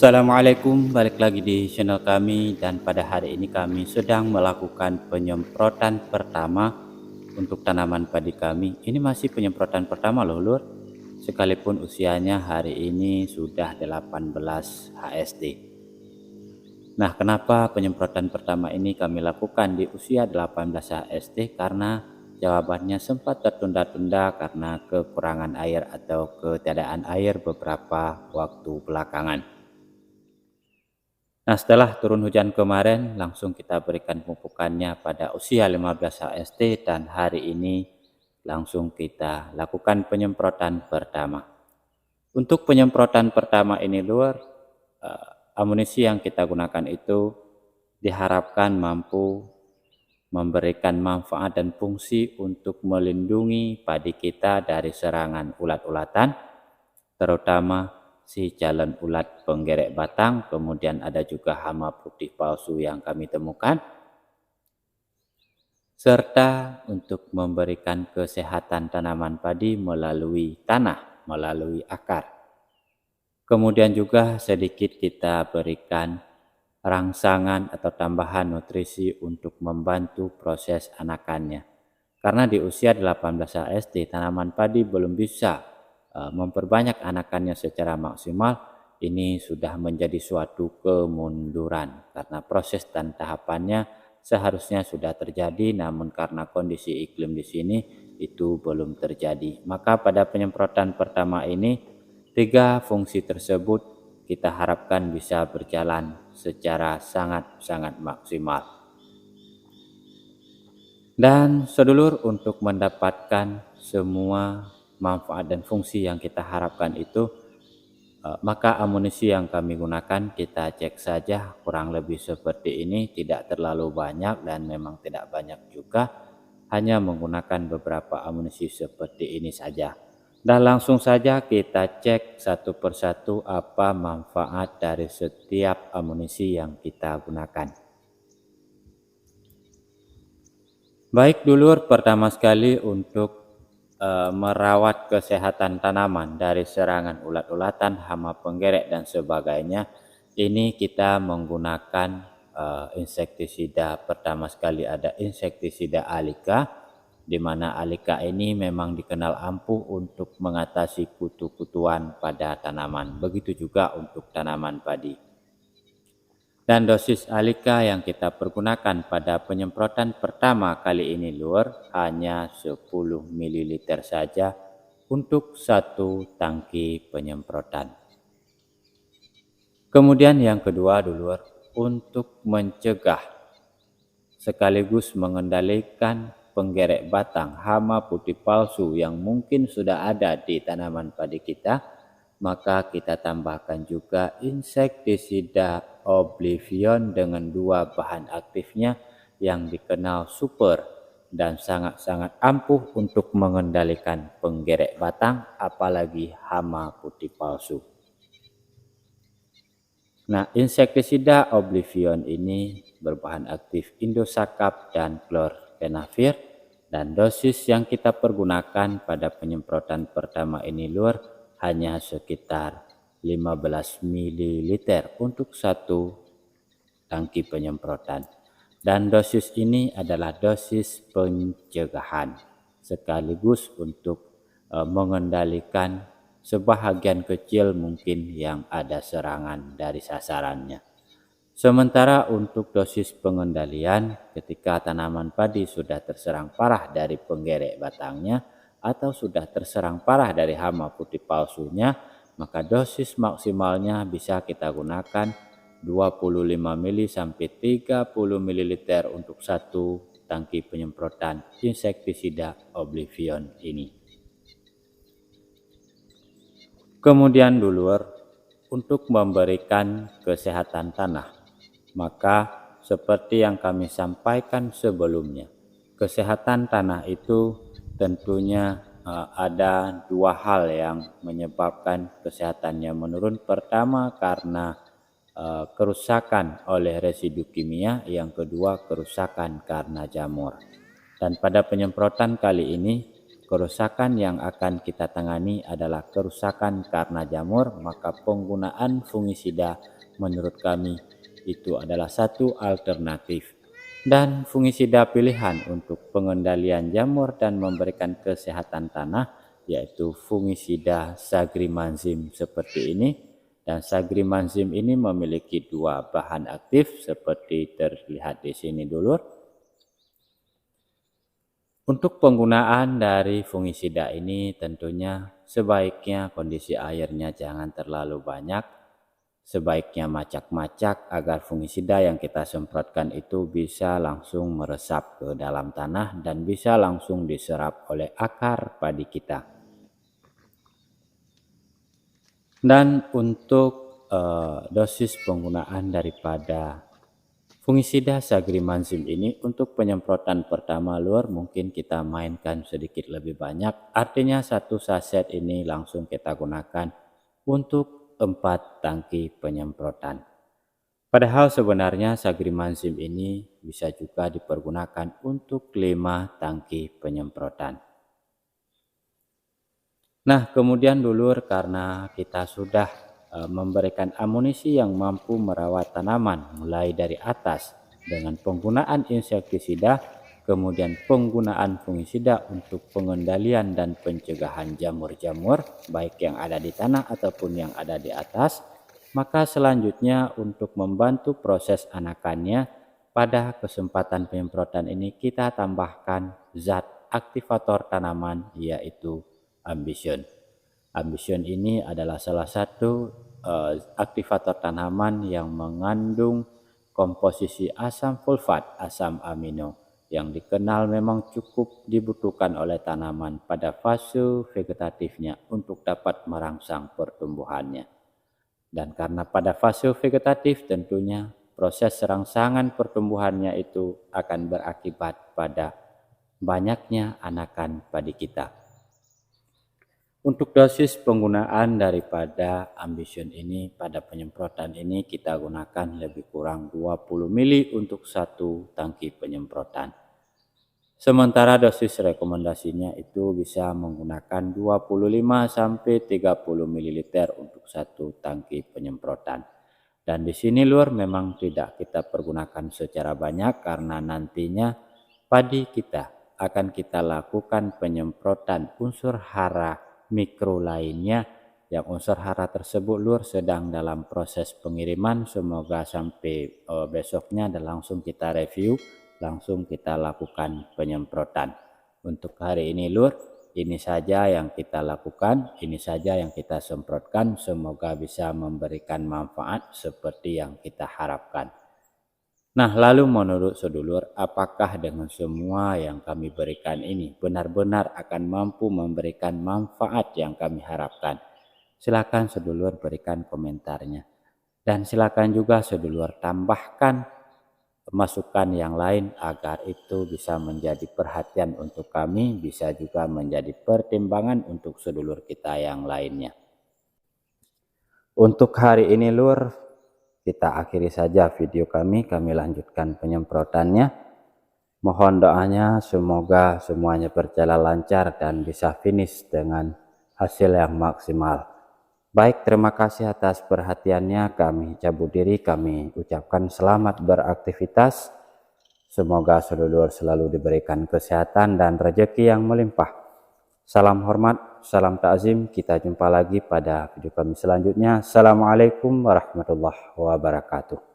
Assalamualaikum, balik lagi di channel kami dan pada hari ini kami sedang melakukan penyemprotan pertama untuk tanaman padi kami. Ini masih penyemprotan pertama loh lur, sekalipun usianya hari ini sudah 18 HSD. Nah, kenapa penyemprotan pertama ini kami lakukan di usia 18 HSD? Karena jawabannya sempat tertunda-tunda karena kekurangan air atau ketiadaan air beberapa waktu belakangan. Nah, setelah turun hujan kemarin, langsung kita berikan pupukannya pada usia 15 HSD dan hari ini langsung kita lakukan penyemprotan pertama. Untuk penyemprotan pertama ini lur, amunisi yang kita gunakan itu diharapkan mampu memberikan manfaat dan fungsi untuk melindungi padi kita dari serangan ulat-ulatan, terutama si calon ulat penggerek batang, kemudian ada juga hama putih palsu yang kami temukan, serta untuk memberikan kesehatan tanaman padi melalui tanah, melalui akar. Kemudian juga sedikit kita berikan rangsangan atau tambahan nutrisi untuk membantu proses anakannya. Karena di usia 18 HSD tanaman padi belum bisa memperbanyak anakannya secara maksimal, ini sudah menjadi suatu kemunduran karena proses dan tahapannya seharusnya sudah terjadi, namun karena kondisi iklim di sini itu belum terjadi. Maka pada penyemprotan pertama ini 3 fungsi tersebut kita harapkan bisa berjalan secara sangat-sangat maksimal. Dan sedulur, untuk mendapatkan semua manfaat dan fungsi yang kita harapkan itu, maka amunisi yang kami gunakan kita cek saja, kurang lebih seperti ini, tidak terlalu banyak dan memang tidak banyak juga, hanya menggunakan beberapa amunisi seperti ini saja. Dan langsung saja kita cek satu persatu apa manfaat dari setiap amunisi yang kita gunakan. Baik dulur, pertama sekali untuk merawat kesehatan tanaman dari serangan ulat-ulatan, hama penggerek dan sebagainya, ini kita menggunakan insektisida. Pertama sekali ada insektisida Alika, di mana Alika ini memang dikenal ampuh untuk mengatasi kutu-kutuan pada tanaman. Begitu juga untuk tanaman padi. Dan dosis Alika yang kita pergunakan pada penyemprotan pertama kali ini lur hanya 10 ml saja untuk satu tangki penyemprotan. Kemudian yang kedua dulur, untuk mencegah sekaligus mengendalikan penggerek batang, hama putih palsu yang mungkin sudah ada di tanaman padi kita, maka kita tambahkan juga insektisida Oblivion dengan 2 bahan aktifnya yang dikenal super dan sangat-sangat ampuh untuk mengendalikan penggerek batang, apalagi hama putih palsu. Nah, insektisida Oblivion ini berbahan aktif indosakap dan klorfenavir, dan dosis yang kita pergunakan pada penyemprotan pertama ini lur hanya sekitar 15 ml untuk satu tangki penyemprotan. Dan dosis ini adalah dosis pencegahan sekaligus untuk mengendalikan sebahagian kecil mungkin yang ada serangan dari sasarannya. Sementara untuk dosis pengendalian, ketika tanaman padi sudah terserang parah dari penggerek batangnya atau sudah terserang parah dari hama putih palsunya, maka dosis maksimalnya bisa kita gunakan 25 ml sampai 30 ml untuk satu tangki penyemprotan insektisida Oblivion ini. Kemudian dulur, untuk memberikan kesehatan tanah, maka seperti yang kami sampaikan sebelumnya, kesehatan tanah itu tentunya ada 2 hal yang menyebabkan kesehatannya menurun. Pertama karena kerusakan oleh residu kimia, yang kedua kerusakan karena jamur. Dan pada penyemprotan kali ini kerusakan yang akan kita tangani adalah kerusakan karena jamur, maka penggunaan fungisida menurut kami itu adalah satu alternatif. Dan fungisida pilihan untuk pengendalian jamur dan memberikan kesehatan tanah yaitu fungisida Sagrimanzim seperti ini. Dan Sagrimanzim ini memiliki dua bahan aktif seperti terlihat di sini dulu. Untuk penggunaan dari fungisida ini tentunya sebaiknya kondisi airnya jangan terlalu banyak. Sebaiknya macak-macak agar fungisida yang kita semprotkan itu bisa langsung meresap ke dalam tanah dan bisa langsung diserap oleh akar padi kita. Dan untuk dosis penggunaan daripada fungisida Sagrimanzim ini untuk penyemprotan pertama Lur mungkin kita mainkan sedikit lebih banyak. Artinya satu saset ini langsung kita gunakan untuk 4 tangki penyemprotan. Padahal sebenarnya Sagrimanzim ini bisa juga dipergunakan untuk 5 tangki penyemprotan. Nah, kemudian dulur, karena kita sudah memberikan amunisi yang mampu merawat tanaman mulai dari atas dengan penggunaan insektisida, kemudian penggunaan fungisida untuk pengendalian dan pencegahan jamur-jamur baik yang ada di tanah ataupun yang ada di atas, maka selanjutnya untuk membantu proses anakannya pada kesempatan penyemprotan ini kita tambahkan zat aktivator tanaman yaitu Ambition. Ambition ini adalah salah satu aktivator tanaman yang mengandung komposisi asam sulfat, asam amino yang dikenal memang cukup dibutuhkan oleh tanaman pada fase vegetatifnya untuk dapat merangsang pertumbuhannya. Dan karena pada fase vegetatif tentunya proses rangsangan pertumbuhannya itu akan berakibat pada banyaknya anakan padi kita. Untuk dosis penggunaan daripada Ambition ini pada penyemprotan ini kita gunakan lebih kurang 20 ml untuk satu tangki penyemprotan. Sementara dosis rekomendasinya itu bisa menggunakan 25 sampai 30 ml untuk satu tangki penyemprotan. Dan di sini Lur memang tidak kita pergunakan secara banyak karena nantinya padi kita akan kita lakukan penyemprotan unsur hara mikro lainnya yang unsur hara tersebut Lur sedang dalam proses pengiriman. Semoga sampai besoknya dan langsung kita review, langsung kita lakukan penyemprotan. Untuk hari ini Lur, ini saja yang kita lakukan, ini saja yang kita semprotkan. Semoga bisa memberikan manfaat seperti yang kita harapkan. Nah, lalu menurut sedulur, apakah dengan semua yang kami berikan ini benar-benar akan mampu memberikan manfaat yang kami harapkan? Silakan sedulur berikan komentarnya. Dan silakan juga sedulur tambahkan masukan yang lain agar itu bisa menjadi perhatian untuk kami, bisa juga menjadi pertimbangan untuk sedulur kita yang lainnya. Untuk hari ini Lur, kita akhiri saja video kami lanjutkan penyemprotannya. Mohon doanya semoga semuanya berjalan lancar dan bisa finish dengan hasil yang maksimal. Baik, terima kasih atas perhatiannya. Kami cabut diri, kami ucapkan selamat beraktivitas. Semoga sedulur selalu diberikan kesehatan dan rezeki yang melimpah. Salam hormat, salam takzim. Kita jumpa lagi pada video kami selanjutnya. Assalamualaikum warahmatullahi wabarakatuh.